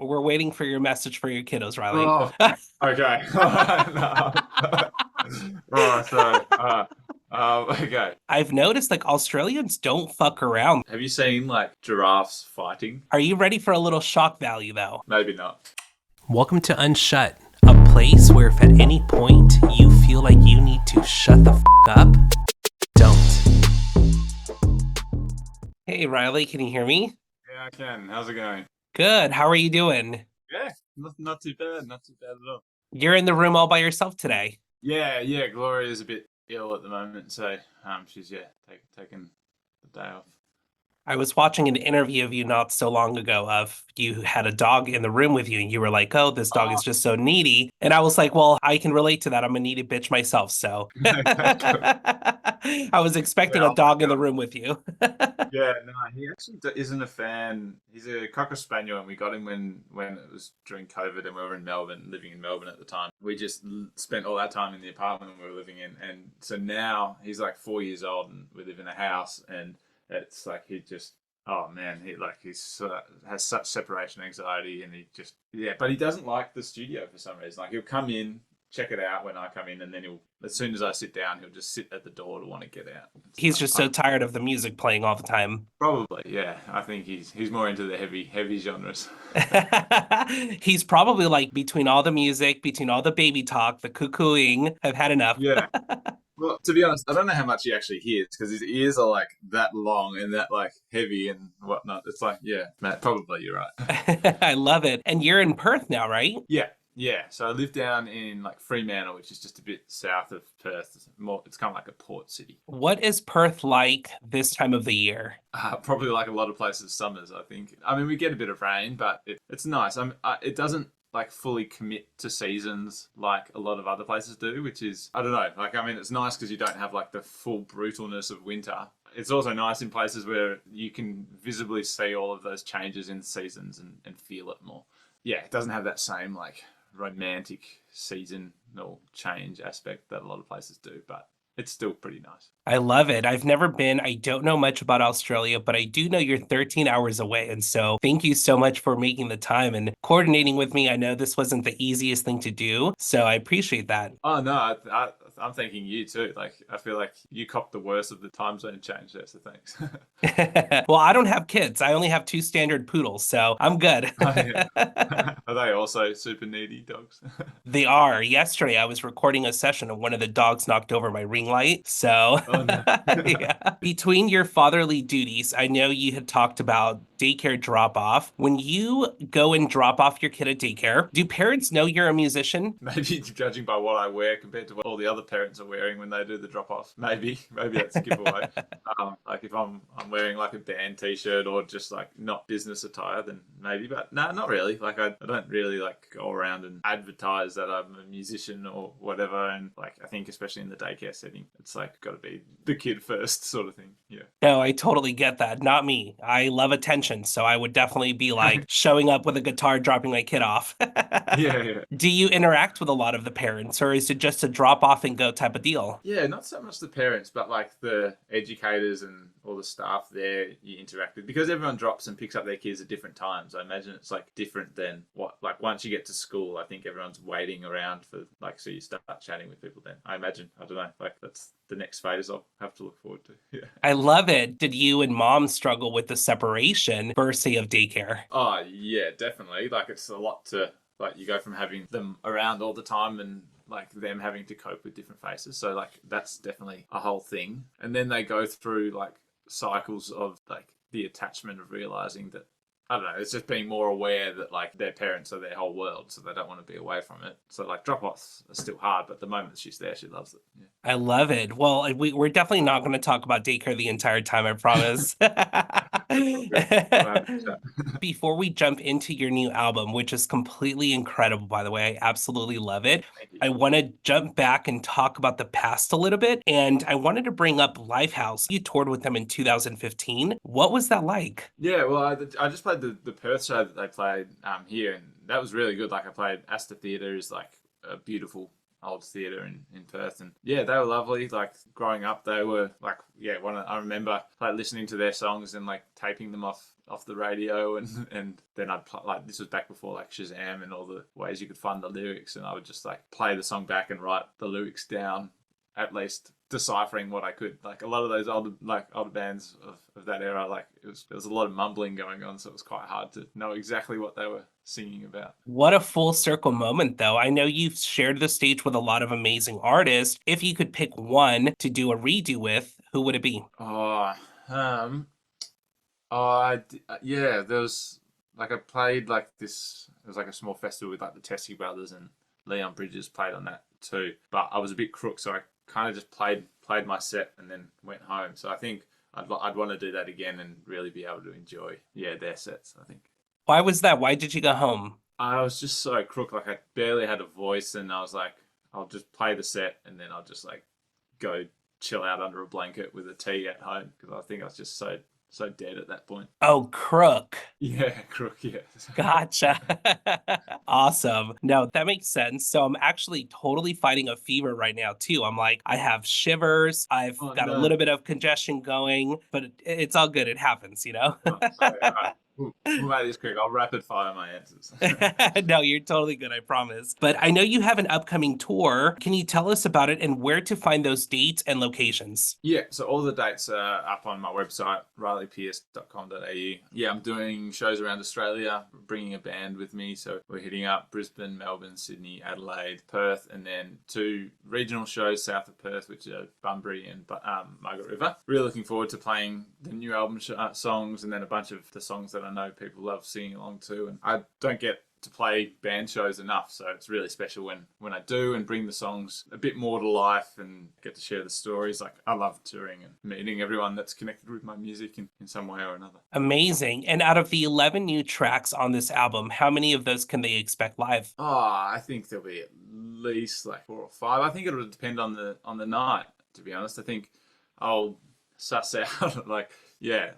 We're waiting for your message for your kiddos, Riley. Oh, okay. No. Oh, sorry. Okay. I've noticed like Australians don't fuck around. Have you seen like giraffes fighting? Are you ready for a little shock value though? Maybe not. Welcome to Unshut, a place where if at any point you feel like you need to shut the up, don't. Hey Riley, can you hear me? Yeah, I can. How's it going? Good. How are you doing? Yeah, not too bad. Not too bad at all. You're in the room all by yourself today. Yeah. Gloria's a bit ill at the moment, so she's taking the day off. I was watching an interview of you not so long ago of you had a dog in the room with you and you were like, oh, this dog is Oh, just so needy. And I was like, well, I can relate to that. I'm a needy bitch myself. So exactly. I was expecting a Yeah, dog in the room with you. yeah, no, he actually isn't a fan. He's a cocker spaniel, and we got him when it was during COVID, and we were in Melbourne, living in Melbourne at the time. We just spent all our time in the apartment we were living in, and so now he's like 4 years old, and we live in a house, and it's like he just. Oh man, he's has such separation anxiety, and but he doesn't like the studio for some reason. Like he'll come in, check it out when I come in, and then as soon as I sit down, he'll just sit at the door to want to get out. He's just so tired of the music playing all the time. Probably, yeah. I think he's more into the heavy genres. He's probably like between all the music, between all the baby talk, the cuckooing, I've had enough. Yeah. Well, to be honest, I don't know how much he actually hears because his ears are like that long and that like heavy and whatnot. It's like, yeah, Matt, probably you're right. I love it. And you're in Perth now, right? Yeah. So I live down in like Fremantle, which is just a bit south of Perth. It's kind of like a port city. What is Perth like this time of the year? Probably like a lot of places, summers. I think. I mean, we get a bit of rain, but it's nice. It doesn't like fully commit to seasons like a lot of other places do, which is I don't know. Like I mean, it's nice because you don't have like the full brutalness of winter. It's also nice in places where you can visibly see all of those changes in seasons and feel it more. Yeah, it doesn't have that same like romantic seasonal change aspect that a lot of places do, but it's still pretty nice. I love it. I've never been. I don't know much about Australia, but I do know you're 13 hours away. And so thank you so much for making the time and coordinating with me. I know this wasn't the easiest thing to do, so I appreciate that. Oh no, I'm thanking you too. Like I feel like you copped the worst of the time zone change there, so thanks. Well, I don't have kids. I only have two standard poodles, so I'm good. Oh, yeah. Are they also super needy dogs? They are. Yesterday, I was recording a session and one of the dogs knocked over my ring light. So, Oh no. yeah. Between your fatherly duties, I know you had talked about daycare drop off. When you go and drop off your kid at daycare, do parents know you're a musician? Maybe judging by what I wear compared to what all the other parents are wearing when they do the drop off. Maybe that's a giveaway. Like if I'm wearing like a band t-shirt or just like not business attire, then maybe. But no, not really. Like I don't really like go around and advertise that I'm a musician or whatever. And like I think especially in the daycare setting, it's like got to be the kid first sort of thing. Yeah. No, I totally get that. Not me. I love attention, so I would definitely be like showing up with a guitar, dropping my kid off. Yeah. Do you interact with a lot of the parents, or is it just a drop off and go type of deal? Yeah, not so much the parents, but like the educators and all the staff there you interact with because everyone drops and picks up their kids at different times. I imagine it's like different than what like once you get to school, I think everyone's waiting around for like so you start chatting with people then. I imagine. I don't know. Like that's the next phase I'll have to look forward to. Yeah. I love it. Did you and mom struggle with the separation, first day of daycare? Oh yeah, definitely. Like it's a lot to like you go from having them around all the time and like them having to cope with different faces. So like that's definitely a whole thing. And then they go through like cycles of like the attachment of realizing that I don't know, it's just being more aware that like their parents are their whole world, so they don't want to be away from it. So like drop offs are still hard, but the moment she's there, she loves it. I love it. Well, we're definitely not going to talk about daycare the entire time, I promise. Yeah. Before we jump into your new album, which is completely incredible, by the way, I absolutely love it. Thank you. I want to jump back and talk about the past a little bit. And I wanted to bring up Lifehouse. You toured with them in 2015. What was that like? Yeah, well, I just played the Perth show that they played here, and that was really good. Like I played Astor Theatre is like a beautiful old theatre in Perth, and yeah, they were lovely. Like growing up, they were like, yeah, I remember like listening to their songs and like taping them off the radio, and then I'd like, this was back before like Shazam and all the ways you could find the lyrics, and I would just like play the song back and write the lyrics down, at least deciphering what I could. Like a lot of those older bands of that era, like there was a lot of mumbling going on, so it was quite hard to know exactly what they were singing about. What a full circle moment, though. I know you've shared the stage with a lot of amazing artists. If you could pick one to do a redo with, who would it be? Oh, um, yeah, there was like I played like this. It was like a small festival with like the Tessie Brothers and Leon Bridges played on that too. But I was a bit crook, so I kind of just played my set and then went home. So I think I'd want to do that again and really be able to enjoy their sets. I think Why was that? Why did you go home? I was just so crook, like I barely had a voice, and I was like, I'll just play the set and then I'll just like go chill out under a blanket with a tea at home because I think I was just so dead at that point. Oh, Crook. Yeah, crook. Yeah. Gotcha. Awesome. No, that makes sense. So I'm actually totally fighting a fever right now too. I'm like, I have shivers. I've Oh got a no. little bit of congestion going, but it's all good. It happens, you know? Oh, sorry. All right. We'll make this quick. I'll rapid fire my answers. No, you're totally good, I promise. But I know you have an upcoming tour. Can you tell us about it and where to find those dates and locations? Yeah, so all the dates are up on my website, rileypearce.com.au. Yeah, I'm doing shows around Australia, bringing a band with me. So we're hitting up Brisbane, Melbourne, Sydney, Adelaide, Perth, and then 2 regional shows south of Perth, which are Bunbury and Margaret River. Really looking forward to playing the new album songs, and then a bunch of the songs that I know people love singing along to. And I don't get to play band shows enough, so it's really special when I do and bring the songs a bit more to life and get to share the stories. Like I love touring and meeting everyone that's connected with my music in some way or another. Amazing. And out of the 11 new tracks on this album, how many of those can they expect live? Oh, I think there'll be at least like 4 or 5. I think it'll depend on the night, to be honest. I think I'll suss out like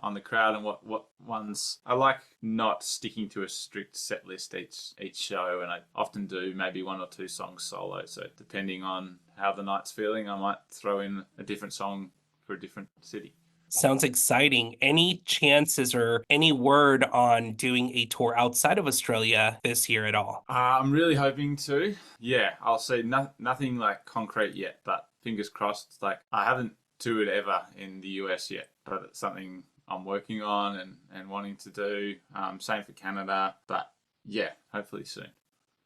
on the crowd and what ones I like, not sticking to a strict set list each show, and I often do maybe 1 or 2 songs solo. So depending on how the night's feeling, I might throw in a different song for a different city. Sounds exciting. Any chances or any word on doing a tour outside of Australia this year at all? I'm really hoping to. Yeah, I'll see. Nothing like concrete yet, but fingers crossed. Like I haven't toured ever in the US yet, but it's something I'm working on and wanting to do. Same for Canada, but yeah, hopefully soon.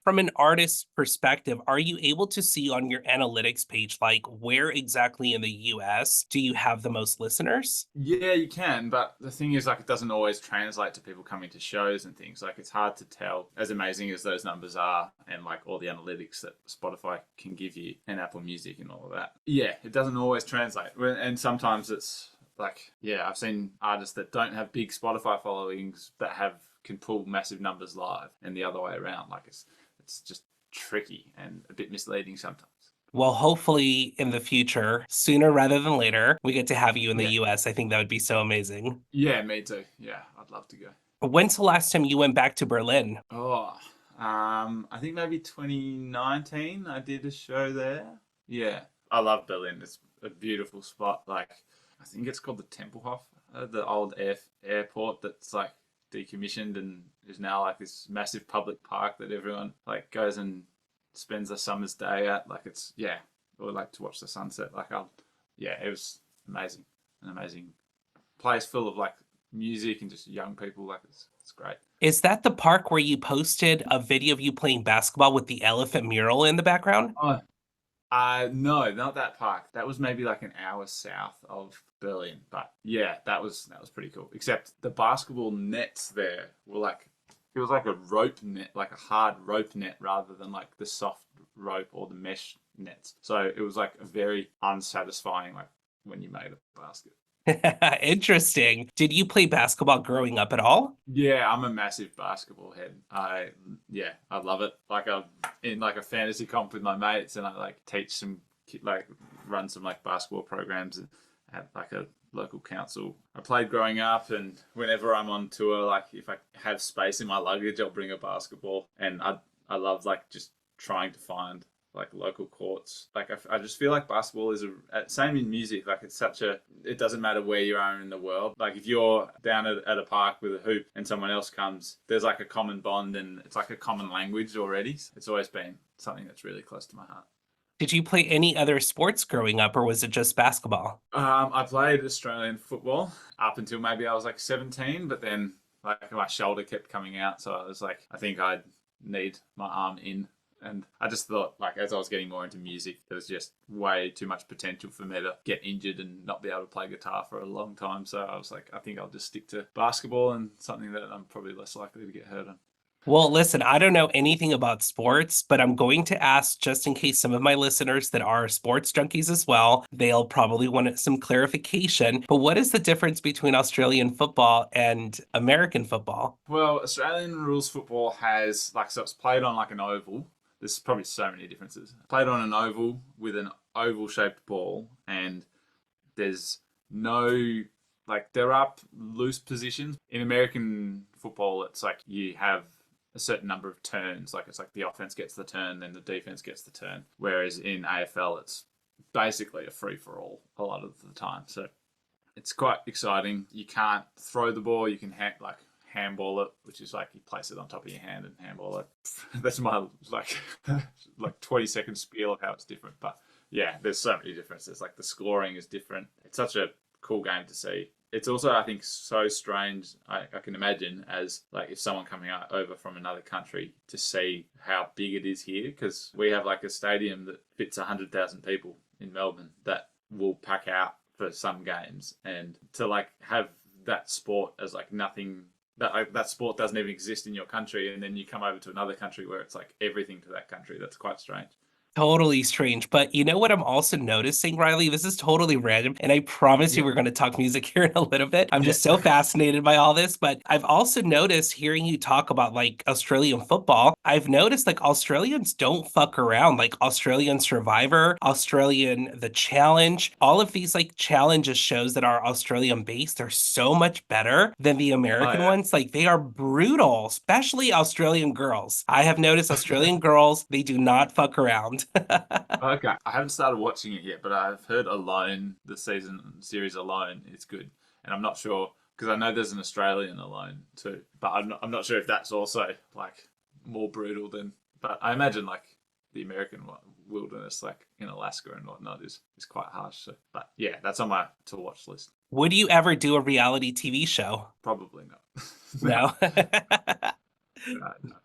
From an artist's perspective, are you able to see on your analytics page, like where exactly in the US do you have the most listeners? Yeah, you can, but the thing is, like, it doesn't always translate to people coming to shows and things. Like, it's hard to tell, as amazing as those numbers are, and like all the analytics that Spotify can give you and Apple Music and all of that. Yeah, it doesn't always translate, and sometimes it's like, yeah, I've seen artists that don't have big Spotify followings that can pull massive numbers live, and the other way around. Like, it's just tricky and a bit misleading sometimes. Well, hopefully in the future, sooner rather than later, we get to have you in the Yeah. US. I think that would be so amazing. Yeah, me too. Yeah, I'd love to go. When's the last time you went back to Berlin? Oh, I think maybe 2019 I did a show there. Yeah, I love Berlin. It's a beautiful spot. Like, I think it's called the Tempelhof, the old airport that's like decommissioned and is now like this massive public park that everyone like goes and spends a summer's day at. Like it's or like to watch the sunset. Like it was amazing, an amazing place full of like music and just young people. Like it's great. Is that the park where you posted a video of you playing basketball with the elephant mural in the background? Oh, no, not that park. That was maybe like an hour south of Berlin. But yeah, that was pretty cool. Except the basketball nets there were like, it was like a rope net, like a hard rope net rather than like the soft rope or the mesh nets. So it was like a very unsatisfying, like when you made a basket. Interesting. Did you play basketball growing up at all? Yeah, I'm a massive basketball head. I love it. Like I'm in like a fantasy comp with my mates, and I like teach like run some like basketball programs at like a local council. I played growing up, and whenever I'm on tour, like if I have space in my luggage, I'll bring a basketball, and I love like just trying to find like local courts. Like I just feel like basketball is same in music. Like it's such a, it doesn't matter where you are in the world. Like if you're down at a park with a hoop and someone else comes, there's like a common bond and it's like a common language already. It's always been something that's really close to my heart. Did you play any other sports growing up, or was it just basketball? I played Australian football up until maybe I was like 17, but then like my shoulder kept coming out, so I was like, I think I'd need my arm in. And I just thought, like, as I was getting more into music, there was just way too much potential for me to get injured and not be able to play guitar for a long time. So I was like, I think I'll just stick to basketball and something that I'm probably less likely to get hurt on. Well, listen, I don't know anything about sports, but I'm going to ask just in case some of my listeners that are sports junkies as well, they'll probably want some clarification. But what is the difference between Australian football and American football? Well, Australian rules football has, like, so it's played on like an oval. There's probably so many differences. Played on an oval with an oval shaped ball, and there's no, like, there are loose positions. In American football, it's like you have a certain number of turns. Like it's like the offense gets the turn, then the defense gets the turn. Whereas in AFL, it's basically a free for all a lot of the time. So it's quite exciting. You can't throw the ball. You can like handball it, which is like you place it on top of your hand and handball it. That's my like like 20-second spiel of how it's different. But yeah, there's so many differences. Like the scoring is different. It's such a cool game to see. It's also, I think, so strange. I can imagine as like if someone coming over from another country to see how big it is here, because we have like a stadium that fits 100,000 people in Melbourne that will pack out for some games, and to like have that sport as like nothing, that sport doesn't even exist in your country, and then you come over to another country where it's like everything to that country. That's quite strange. Totally strange. But you know what I'm also noticing, Riley? This is totally random. And I promise you Yeah. we're going to talk music here in a little bit. I'm Yeah. just so fascinated by all this. But I've also noticed hearing you talk about like Australian football, I've noticed like Australians don't fuck around. Like Australian Survivor, Australian The Challenge, all of these like challenges shows that are Australian based are so much better than the Oh American yeah. ones. Like they are brutal, especially Australian girls. I have noticed Australian girls, they do not fuck around. Okay, I haven't started watching it yet, but I've heard Alone, the series Alone, is good, and I'm not sure because I know there's an Australian Alone too, but I'm not sure if that's also like more brutal than. But I imagine like the American wilderness, like in Alaska and whatnot, is quite harsh. So, but yeah, that's on my to watch list. Would you ever do a reality TV show? Probably not. No, No. no, no,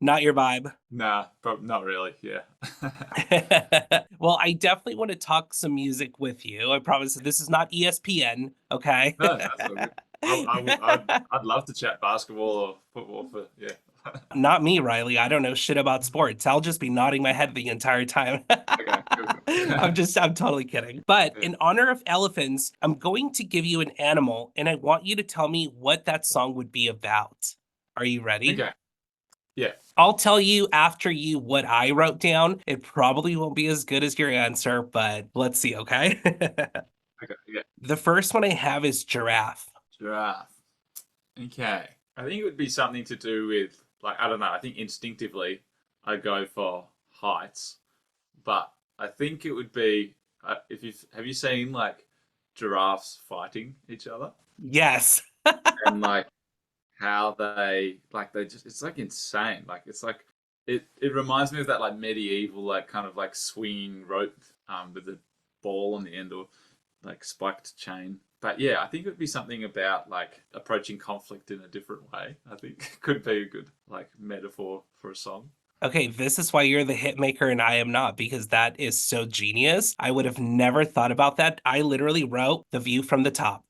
Not your vibe. nah, not really. Yeah. Well, I definitely want to talk some music with you. I promise this is not ESPN, okay? No, that's all good. I'd love to chat basketball or football for yeah. Not me, Riley. I don't know shit about sports. I'll just be nodding my head the entire time. Okay, cool. I'm totally kidding. But Yeah. in honor of elephants, I'm going to give you an animal and I want you to tell me what that song would be about. Are you ready? Okay. Yeah. I'll tell you after you what I wrote down. It probably won't be as good as your answer, but let's see, okay? Okay. Yeah. The first one I have is giraffe. Giraffe. Okay. I think it would be something to do with like I don't know. I think instinctively I go for heights, but I think it would be if you have you seen like giraffes fighting each other Yes. and like how they just it's like insane. Like it's like it reminds me of that like medieval like kind of like swinging rope with the ball on the end or like spiked chain. But yeah, I think it would be something about like approaching conflict in a different way. I think could be a good like metaphor for a song. Okay, this is why you're the hit maker and I am not, because that is so genius. I would have never thought about that. I literally wrote The View from the Top.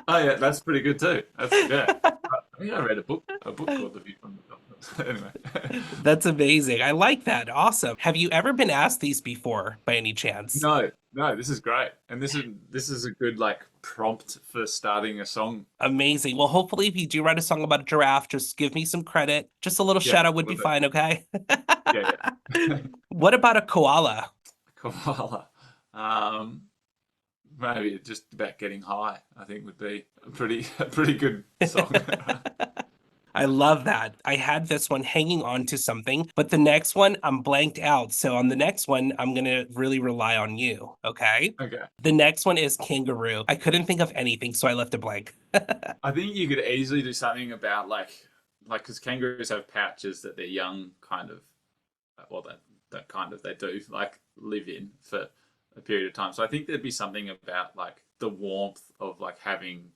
Oh yeah, that's pretty good too. That's yeah. I think I read a book called The View from the Top. Anyway. That's amazing. I like that. Awesome. Have you ever been asked these before by any chance? No, no, this is great, and this is a good like prompt for starting a song. Amazing. Well, hopefully, if you do write a song about a giraffe, just give me some credit. Just a little Yeah, shout out would be love it. fine, okay? Yeah, yeah. What about a koala? Koala. Um, maybe just about getting high. I think would be a pretty good song. I love that. I had this one hanging on to something, but the next one I'm blanked out. So on the next one, I'm gonna really rely on you. Okay. Okay. The next one is kangaroo. I couldn't think of anything, so I left it blank. I think you could easily do something about because kangaroos have pouches that their young kind of, well, that kind of they do like live in for a period of time. So I think there'd be something about like the warmth of like having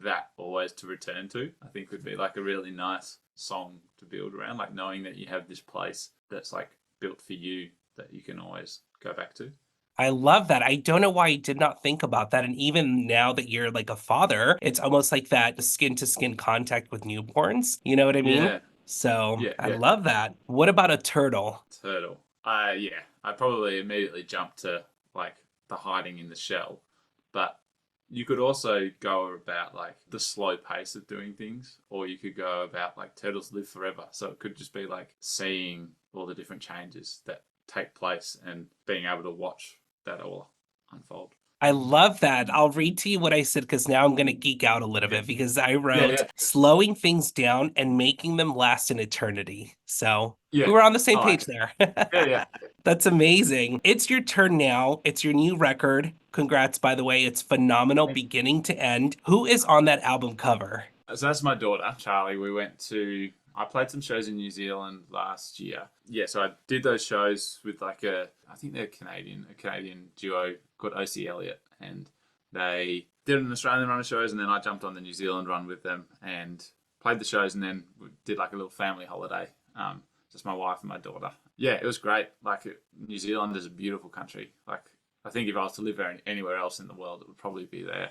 that always to return to. I think would be like a really nice song to build around, like knowing that you have this place that's like built for you that you can always go back to. I love that. I don't know why I did not think about that. And even now that you're like a father, it's almost like that skin to skin contact with newborns. You know what I mean? Yeah, So yeah, I yeah. love that. What about a turtle? Turtle. Yeah, I probably immediately jumped to like the hiding in the shell, but you could also go about like the slow pace of doing things, or you could go about like turtles live forever. So it could just be like seeing all the different changes that take place and being able to watch that all unfold. I love that. I'll read to you what I said because now I'm going to geek out a little Okay. bit because I Yeah, wrote yeah, slowing things down and making them last an eternity. So we yeah. were on the same I like page it. there. Yeah, yeah. That's amazing. It's your turn now. It's your new record. Congrats, by the way. It's phenomenal Thank you. beginning to end. Who is on that album cover? So that's my daughter, Charlie. I played some shows in New Zealand last year. Yeah, so I did those shows with I think they're a Canadian duo called OC Elliott. And they did an Australian run of shows, and then I jumped on the New Zealand run with them and played the shows, and then we did like a little family holiday. Just my wife and my daughter. Yeah, it was great. New Zealand is a beautiful country. Like, I think if I was to live anywhere else in the world, it would probably be there.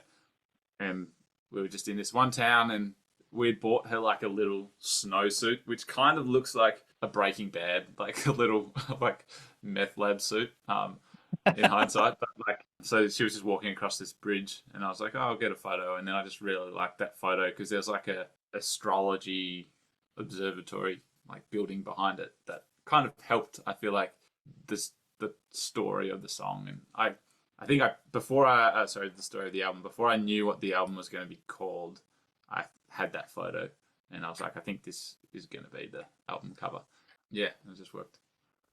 And we were just in this one town, and we'd bought her like a little snowsuit, which kind of looks like a Breaking Bad, like a little like meth lab suit. In hindsight, but like, so she was just walking across this bridge, and I was like, oh, I'll get a photo, and then I just really liked that photo because there's like a astrology observatory like building behind it that kind of helped. I feel like the story of the song, and I think I before I sorry the story of the album before I knew what the album was going to be called, I had that photo, and I was like, I think this is going to be the album cover. Yeah, it just worked.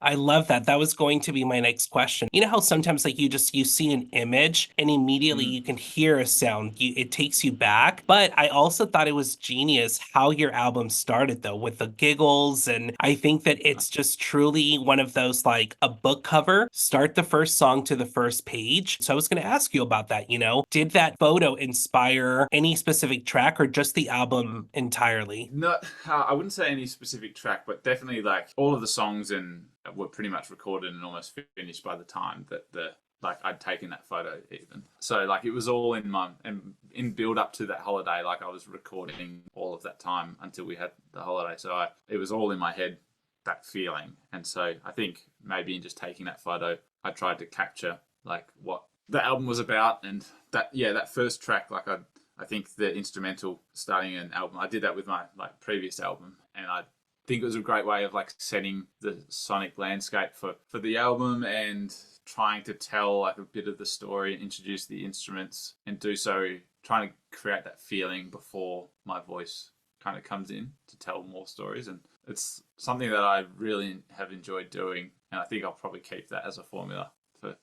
I love that. That was going to be my next question. You know how sometimes like you see an image and immediately Mm. you can hear a sound. It takes you back. But I also thought it was genius how your album started though with the giggles, and I think that it's just truly one of those like a book cover, start the first song to the first page. So I was going to ask you about that, did that photo inspire any specific track or just the album entirely? No, I wouldn't say any specific track, but definitely like all of the songs and were pretty much recorded and almost finished by the time that the like I'd taken that photo even. So like it was all and in build up to that holiday, like I was recording all of that time until we had the holiday. So it was all in my head, that feeling. And so I think maybe in just taking that photo, I tried to capture like what the album was about, and that first track, I think the instrumental starting an album. I did that with my like previous album, and I think it was a great way of like setting the sonic landscape for the album and trying to tell like a bit of the story and introduce the instruments and do so trying to create that feeling before my voice kind of comes in to tell more stories. And it's something that I really have enjoyed doing, and I think I'll probably keep that as a formula for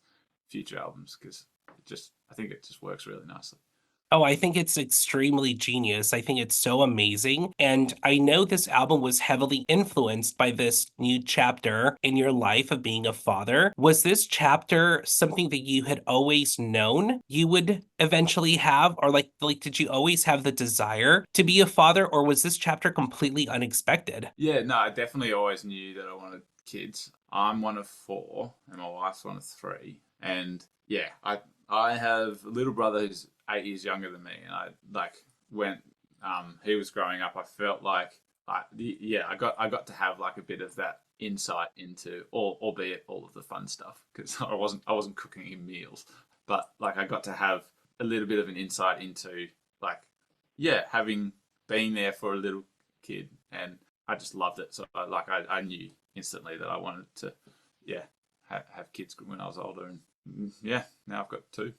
future albums because I think it just works really nicely. Oh, I think it's extremely genius. I think it's so amazing. And I know this album was heavily influenced by this new chapter in your life of being a father. Was this chapter something that you had always known you would eventually have? Or like did you always have the desire to be a father, or was this chapter completely unexpected? Yeah, no, I definitely always knew that I wanted kids. I'm one of four, and my wife's one of three. And yeah, I have a little brother who's 8 years younger than me, and I like when he was growing up, I felt like I got to have like a bit of that insight into albeit all of the fun stuff because I wasn't cooking him meals, but like I got to have a little bit of an insight into like having been there for a little kid, and I just loved it. So I knew instantly that I wanted to, have kids when I was older, and yeah, now I've got two.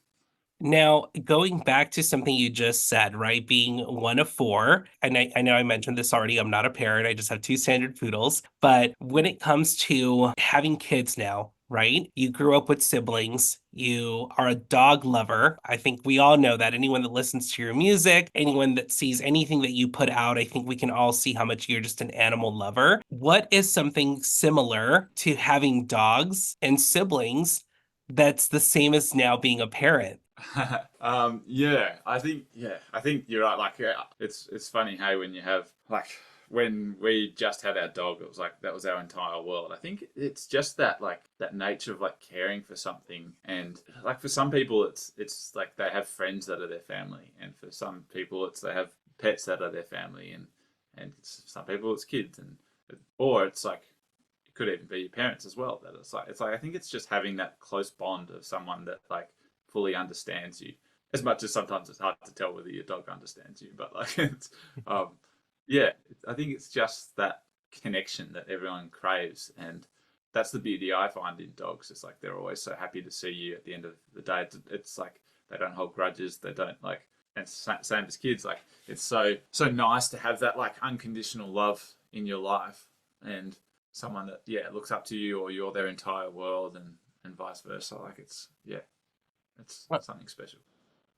Now, going back to something you just said, right? Being one of four, and I know I mentioned this already, I'm not a parent, I just have two standard poodles. But when it comes to having kids now, right? You grew up with siblings, you are a dog lover. I think we all know that. Anyone that listens to your music, anyone that sees anything that you put out, I think we can all see how much you're just an animal lover. What is something similar to having dogs and siblings that's the same as now being a parent? I think you're right. Like, yeah, it's funny, hey, when you have like when we just had our dog, it was like that was our entire world. I think it's just that like that nature of like caring for something, and like for some people, it's like they have friends that are their family, and for some people, it's they have pets that are their family, and some people it's kids, and or it's like it could even be your parents as well. That it's like I think it's just having that close bond of someone that like fully understands you. As much as sometimes it's hard to tell whether your dog understands you, but like it's, um, yeah, I think it's just that connection that everyone craves, and that's the beauty I find in dogs. It's like they're always so happy to see you at the end of the day. It's like they don't hold grudges. They don't like, and same as kids. Like it's so nice to have that like unconditional love in your life, and someone that looks up to you, or you're their entire world, and vice versa. Like it's something special.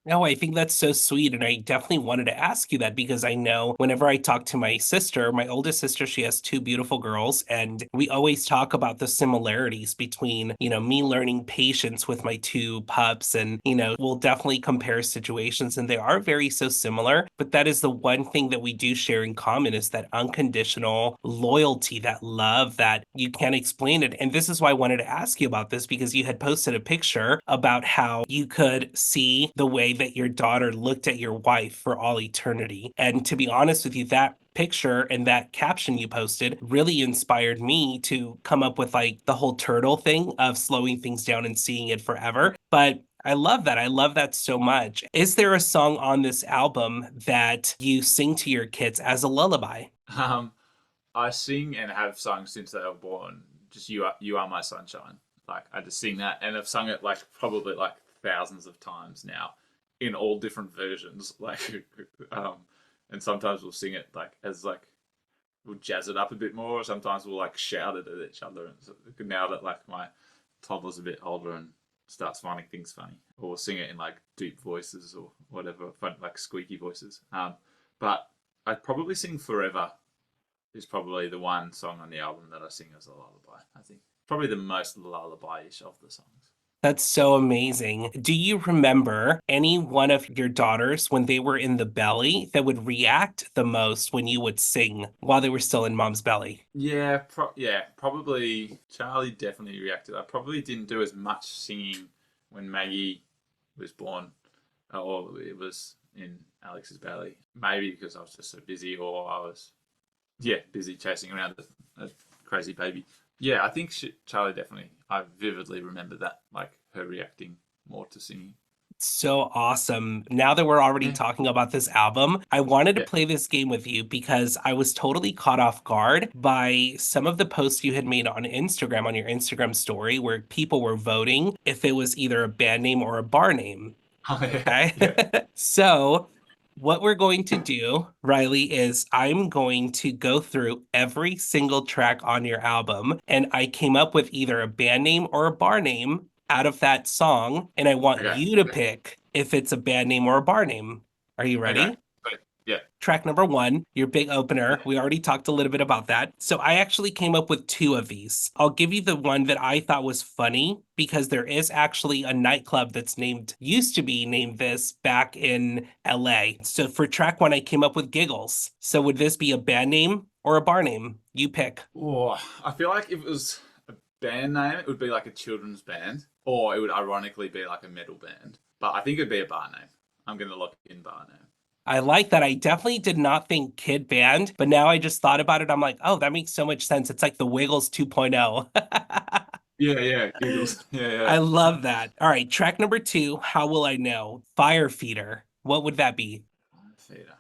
No, I think that's so sweet. And I definitely wanted to ask you that because I know whenever I talk to my sister, my oldest sister, she has two beautiful girls, and we always talk about the similarities between, me learning patience with my two pups. And, we'll definitely compare situations, and they are very so similar. But that is the one thing that we do share in common is that unconditional loyalty, that love that you can't explain it. And this is why I wanted to ask you about this because you had posted a picture about how you could see the way that your daughter looked at your wife for all eternity. And to be honest with you, that picture and that caption you posted really inspired me to come up with like the whole turtle thing of slowing things down and seeing it forever. But I love that. I love that so much. Is there a song on this album that you sing to your kids as a lullaby? Um, I sing and have sung since they were born. Just you are my sunshine. Like I just sing that, and I've sung it like probably like thousands of times now, in all different versions. Like, um, and sometimes we'll sing it like as like we'll jazz it up a bit more. Or sometimes we'll like shout it at each other. And so, now that like my toddler's a bit older and starts finding things funny, or we'll sing it in like deep voices or whatever, fun, like squeaky voices. But I'd probably sing Forever is probably the one song on the album that I sing as a lullaby. I think probably the most lullaby-ish of the songs. That's so amazing. Do you remember any one of your daughters when they were in the belly that would react the most when you would sing while they were still in mom's belly? Yeah, probably Charlie definitely reacted. I probably didn't do as much singing when Maggie was born, or it was in Alex's belly. Maybe because I was just so busy, or I was busy chasing around a crazy baby. Yeah, I think Charlie definitely. I vividly remember that, like her reacting more to singing. So awesome. Now that we're already Yeah, talking about this album, I wanted to yeah. play this game with you because I was totally caught off guard by some of the posts you had made on Instagram, on your Instagram story, where people were voting if it was either a band name or a bar name. Oh yeah, Okay. yeah. So, what we're going to do, Riley, is I'm going to go through every single track on your album, and I came up with either a band name or a bar name out of that song, and I want Okay, you to pick if it's a band name or a bar name. Are you okay. ready? But yeah, Track number one, your big yeah. opener. We already talked a little bit about that. So I actually came up with two of these. I'll give you the one that I thought was funny because there is actually a nightclub that's used to be named this back in LA. So for track one, I came up with Giggles. So would this be a band name or a bar name? You pick. Oh, I feel like if it was a band name, it would be like a children's band, or it would ironically be like a metal band. But I think it'd be a bar name. I'm gonna lock in bar name. I like that. I definitely did not think kid band, but now I just thought about it. I'm like, oh, that makes so much sense. It's like the Wiggles 2.0. Yeah, yeah, giggles. Yeah, I yeah. love that. All right, track number two, How Will I Know? Fire Feeder. What would that be? Theater.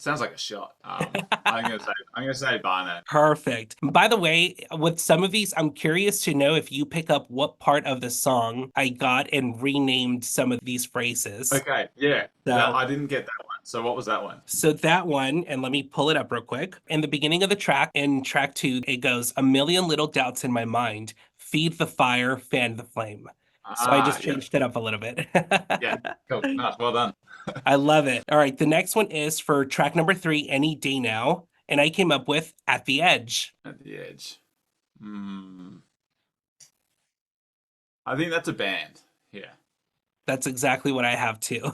Sounds like a shot. I'm gonna say Barnett. Perfect. By the way, with some of these, I'm curious to know if you pick up what part of the song I got and renamed some of these phrases. Okay, yeah. That So I didn't get that one. So what was that one? So that one, and let me pull it up real quick. In the beginning of the track, in track two, it goes, "A million little doubts in my mind. Feed the fire, fan the flame." So I just Yeah, changed it up a little bit. yeah. Cool. Nice. Well done. I love it. All right, the next one is for track number three, "Any Day Now." And I came up with "At the Edge." At the edge. Hmm. I think that's a band. Yeah. That's exactly what I have too.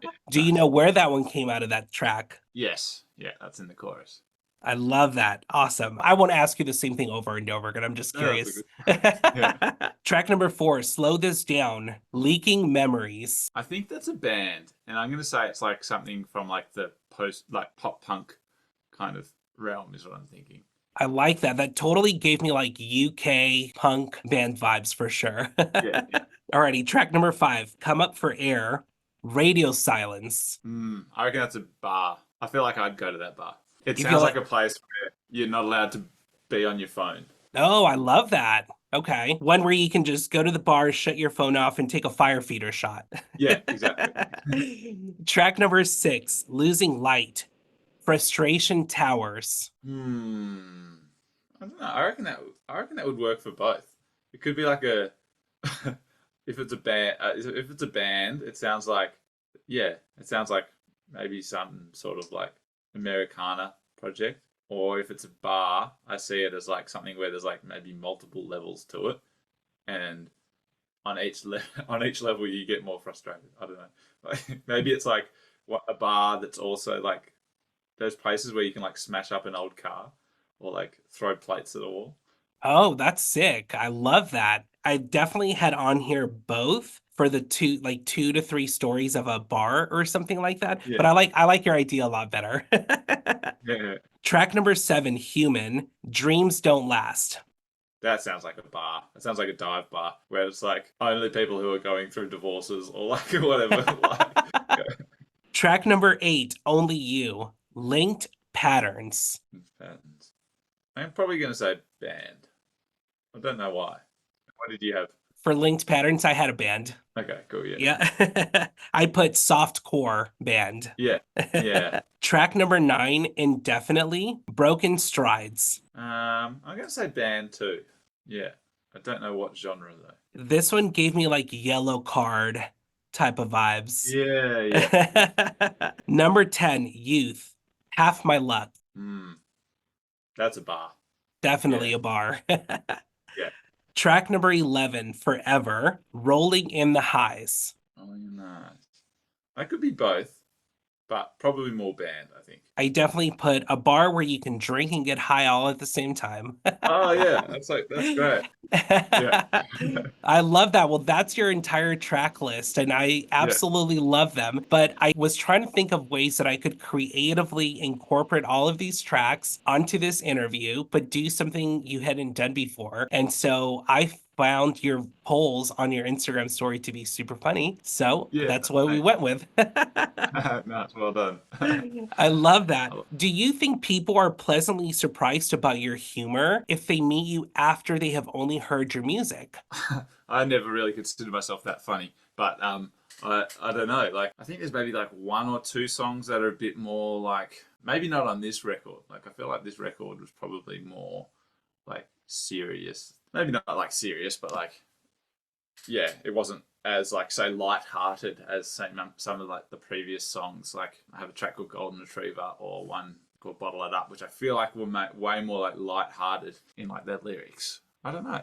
Yeah. Do you Nice. know where that one came out of that track? Yes. Yeah, that's in the chorus. I love that. Awesome. I won't ask you the same thing over and over again. I'm just No, that's a curious. good. Yeah. Track number four, "Slow This Down, Leaking Memories." I think that's a band, and I'm gonna say it's like something from like the post, like pop punk kind of realm, is what I'm thinking. I like that. That totally gave me like UK punk band vibes for sure. Yeah, yeah. Alrighty, track number five, "Come Up for Air, Radio Silence." I reckon that's a bar. I feel like I'd go to that bar. It You feel sounds like like, a place where you're not allowed to be on your phone. oh, I love that. Okay. One where you can just go to the bar, shut your phone off, and take a fire feeder shot. Yeah, exactly. Track number six, "Losing Light, Frustration Towers." Hmm. I don't know. I reckon that would work for both. It could be like a if it's a band. If it's a band, it sounds like yeah. It sounds like maybe some sort of like Americana project. Or if it's a bar, I see it as like something where there's like maybe multiple levels to it, and on each level you get more frustrated. I don't know. Like maybe it's like what a bar that's also like those places where you can like smash up an old car or like throw plates at the wall. Oh, that's sick. I love that. I definitely had on here both for the two, like 2 to 3 stories of a bar or something like that. Yeah, But I like your idea a lot better. yeah. Track number seven, "Human, Dreams Don't Last." That sounds like a bar. It sounds like a dive bar where it's like only people who are going through divorces or like whatever. Like, Track number eight, "Only You, Linked Patterns." patterns. I'm probably gonna say band. I don't know why. What did you have? For Linked Patterns, I had a band. Okay, cool. Yeah, Yeah. I put soft core band. yeah, yeah. Track number nine, "Indefinitely, Broken Strides." I'm gonna say band too. Yeah, I don't know what genre though. This one gave me like yellow card type of vibes. Yeah, yeah, yeah. Number 10, "Youth, Half My Luck." Mm, that's a bar. Definitely Yeah, a bar. yeah. Track number 11, "Forever, Rolling in the Highs." Oh, you're nice. That could be both, but probably more band, I think. I definitely put a bar where you can drink and get high all at the same time. Oh yeah, that's great. Yeah, I love that. Well, that's your entire track list, and I yeah, absolutely love them. But I was trying to think of ways that I could creatively incorporate all of these tracks onto this interview, but do something you hadn't done before. And so I found your polls on your Instagram story to be super funny. So yeah. that's what we Thanks. went with. Nice, well done. I love that. Do you think people are pleasantly surprised about your humor if they meet you after they have only heard your music? I never really considered myself that funny, but I don't know. Like, I think there's maybe like one or two songs that are a bit more like maybe not on this record. Like, I feel like this record was probably more like serious. Maybe not like serious, but like yeah, it wasn't as like say light-hearted as say some of like the previous songs. Like I have a track called Golden Retriever or one called Bottle It Up, which I feel like were way more like light-hearted in like their lyrics. I don't know.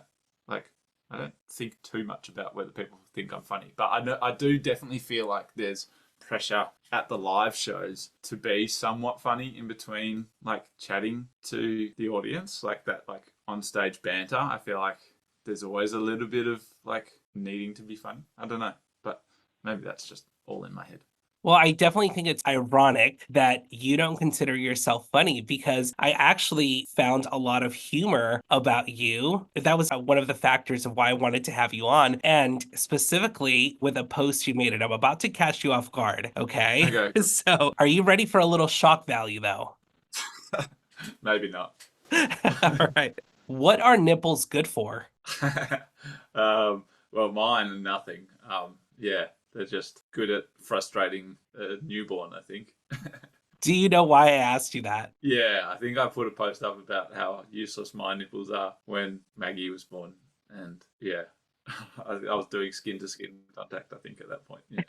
Like I don't think too much about whether people think I'm funny, but I do definitely feel like there's pressure at the live shows to be somewhat funny in between like chatting to the audience, like that like on stage banter. I feel like there's always a little bit of like needing to be funny. I don't know, but maybe that's just all in my head. Well, I definitely think it's ironic that you don't consider yourself funny because I actually found a lot of humor about you. That was one of the factors of why I wanted to have you on, and specifically with a post you made. And I'm about to catch you off guard, okay? Okay, So, are you ready for a little shock value, though? maybe not. All right. What are nipples good for? Well, mine are nothing. Yeah, they're just good at frustrating a newborn, I think. Do you know why I asked you that? Yeah, I think I put a post up about how useless my nipples are when Maggie was born. And yeah, I was doing skin to skin contact, I think, at that point. Yeah.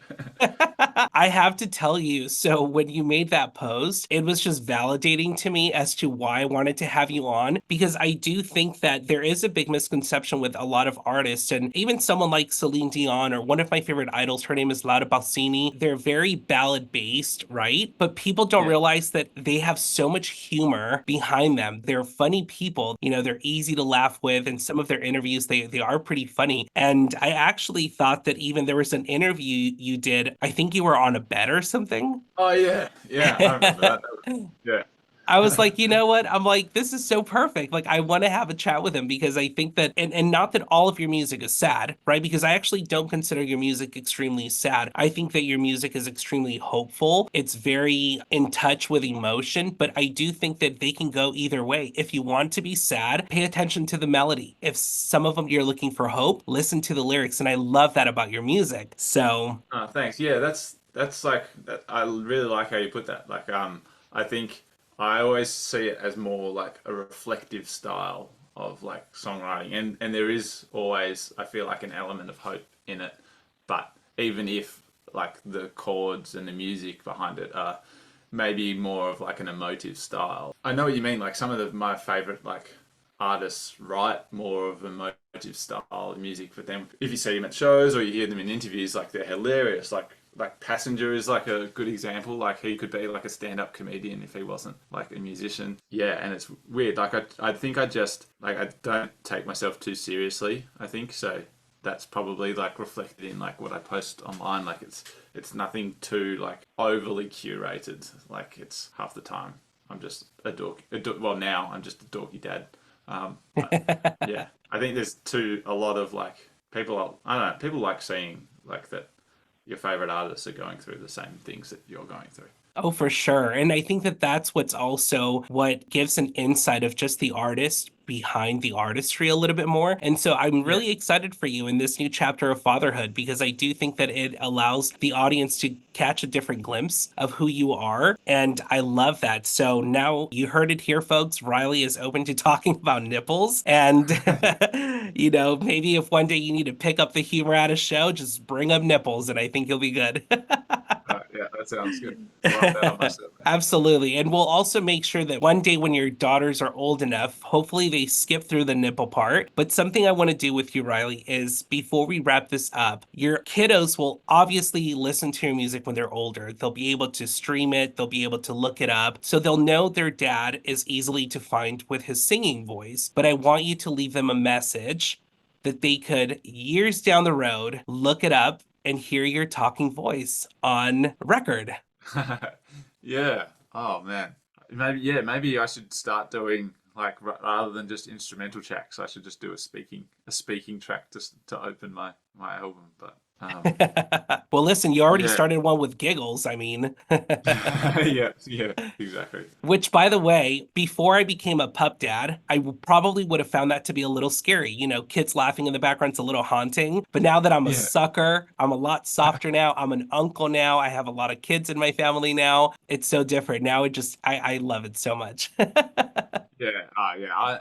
I have to tell you, so when you made that post, it was just validating to me as to why I wanted to have you on, because I do think that there is a big misconception with a lot of artists, and even someone like Celine Dion or one of my favorite idols, her name is Laura Balsini. They're very ballad based, right? But people don't Yeah. realize that they have so much humor behind them. They're funny people, they're easy to laugh with, and some of their interviews, they are pretty funny. And I actually thought that even there was an interview you did, I think you were on a bed or something. Oh, yeah. Yeah, I remember that. Yeah. I was like, you know what? I'm like, this is so perfect. Like, I want to have a chat with him because I think that, and not that all of your music is sad, right? Because I actually don't consider your music extremely sad. I think that your music is extremely hopeful. It's very in touch with emotion, but I do think that they can go either way. If you want to be sad, pay attention to the melody. If some of them you're looking for hope, listen to the lyrics. And I love that about your music. So, Thanks. Yeah, that's like that. I really like how you put that. Like, I think I always see it as more like a reflective style of like songwriting, and there is always, I feel like, an element of hope in it. But even if like the chords and the music behind it are maybe more of like an emotive style, I know what you mean. Like some of my favorite like artists write more of emotive style of music, but then if you see them at shows or you hear them in interviews, like they're hilarious. Like Passenger is like a good example. Like he could be like a stand-up comedian if he wasn't like a musician. Yeah, and it's weird. Like I think I just like I don't take myself too seriously, I think. So that's probably like reflected in like what I post online. Like it's nothing too like overly curated. Like it's half the time I'm just a dork. Well, now I'm just a dorky dad. But yeah, I think there's a lot of like people. I don't know. People like seeing like that your favorite artists are going through the same things that you're going through. oh, for sure. And I think that that's what's also what gives an insight of just the artist behind the artistry a little bit more. And so I'm Yeah. really excited for you in this new chapter of fatherhood because I do think that it allows the audience to catch a different glimpse of who you are. And I love that. So now you heard it here, folks. Riley is open to talking about nipples. And, maybe if one day you need to pick up the humor at a show, just bring up nipples and I think you'll be good. Yeah, that sounds good. I'll write that on myself. Absolutely. And we'll also make sure that one day when your daughters are old enough, hopefully they skip through the nipple part. But something I want to do with you, Riley, is before we wrap this up, your kiddos will obviously listen to your music when they're older. They'll be able to stream it, they'll be able to look it up. So they'll know their dad is easily to find with his singing voice. But I want you to leave them a message that they could, years down the road, look it up and hear your talking voice on record. Yeah. Oh man. Maybe I should start doing like rather than just instrumental tracks, I should just do a speaking track just to open my album. But Well, listen, you already yeah. started one with giggles. I mean, Yeah, yeah, exactly. which, by the way, before I became a pup dad, probably would have found that to be a little scary. Kids laughing in the background's a little haunting. But now that I'm a Yeah. sucker, I'm a lot softer now. I'm an uncle now. I have a lot of kids in my family now. It's so different. Now I love it so much. Yeah, yeah.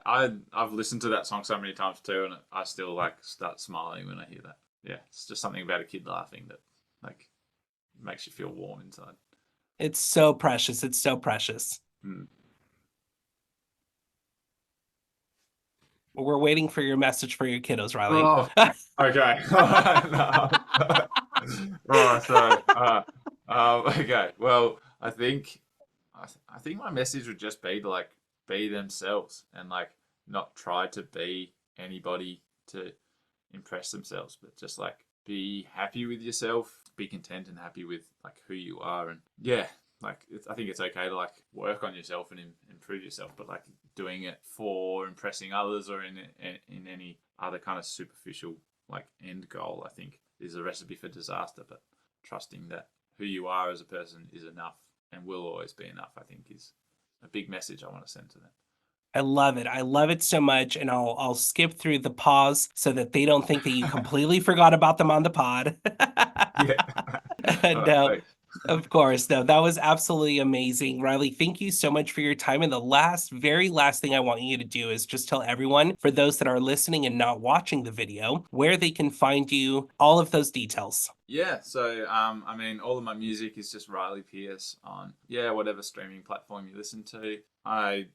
I've listened to that song so many times too, and I still like start smiling when I hear that. Yeah, it's just something about a kid laughing that like makes you feel warm inside. It's so precious. It's so precious. Mm. We're waiting for your message for your kiddos, Riley. Oh, okay. No. Oh, so okay. Well, I think my message would just be to like be themselves and like not try to be anybody to impress themselves, but just like be happy with yourself, be content and happy with like who you are, and yeah, like I think it's okay to like work on yourself and improve yourself, but like doing it for impressing others or in any other kind of superficial like end goal, I think is a recipe for disaster. But trusting that who you are as a person is enough and will always be enough, I think is a big message I want to send to them. I love it. I love it so much, and I'll skip through the pause so that they don't think that you completely forgot about them on the pod. Yeah. All right, No, thanks. of course. No, that was absolutely amazing. Riley, thank you so much for your time. And the very last thing I want you to do is just tell everyone, for those that are listening and not watching the video, where they can find you, all of those details. Yeah, so I mean, all of my music is just Riley Pearce on whatever streaming platform you listen to. I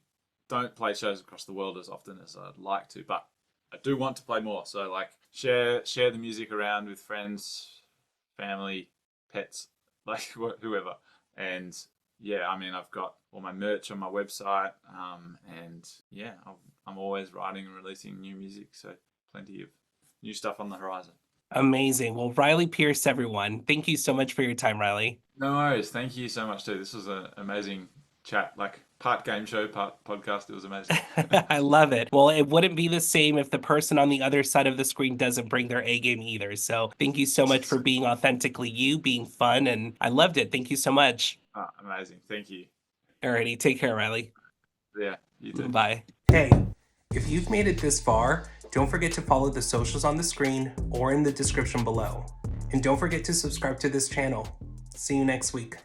don't play shows across the world as often as I'd like to, but I do want to play more. So like share the music around with friends, family, pets, like whoever. And yeah, I mean, I've got all my merch on my website, and yeah, I'm always writing and releasing new music. So plenty of new stuff on the horizon. Amazing. Well, Riley Pearce, everyone, thank you so much for your time, Riley. No worries. Thank you so much too. This was an amazing chat, like part game show, part podcast. It was amazing. I love it. Well, it wouldn't be the same if the person on the other side of the screen doesn't bring their A game either. So thank you so much for being authentically you, being fun, and I loved it. Thank you so much. Amazing. Thank you. Alrighty, take care, Riley. Yeah, you too. Bye. Hey, if you've made it this far, don't forget to follow the socials on the screen or in the description below. And don't forget to subscribe to this channel. See you next week.